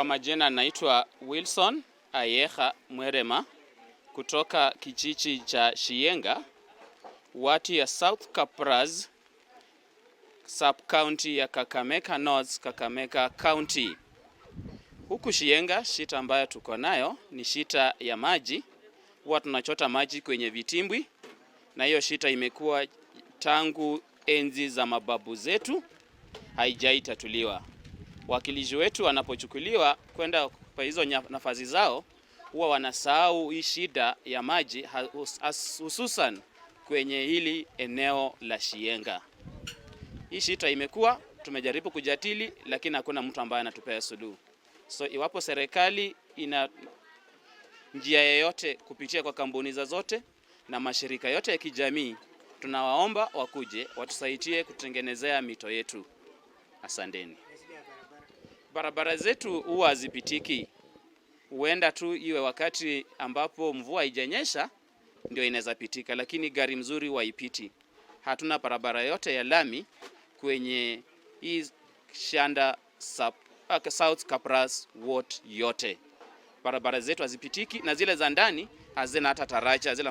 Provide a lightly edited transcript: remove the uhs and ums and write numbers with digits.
Kwa majina naitwa Wilson Ayeha Mwerema kutoka kijiji cha Shienga, wati ya South Kabras, sub-county ya Kakamega North, Kakamega County. Huku Shienga, shita ambayo tuko nayo ni shita ya maji. Huwa tunachota maji kwenye vitimbwi, na hiyo shita imekuwa tangu enzi za mababu zetu, haijaitatuliwa. Wakilishi wetu wanapochukuliwa kwenda kwa hizo nafasi zao, huwa wanasahau hii shida ya maji, hususan kwenye hili eneo la Shienga. Hii shida imekuwa, tumejaribu kujadili, lakini hakuna mtu ambaye anatupea suluhu. So iwapo serikali ina njia yoyote kupitia kwa kampuni zote na mashirika yote ya kijamii, tunawaomba wakuje watusaidie kutengenezea mito yetu. Asanteni. Barabara zetu huwa hazipitiki. Huenda tu iwe wakati ambapo mvua haijanyesha ndio inaweza pitika, lakini gari mzuri waipiti. Hatuna barabara yote ya lami kwenye hii shanda South Kabras ward yote. Barabara zetu hazipitiki, na zile za ndani hazina hata taraja, zile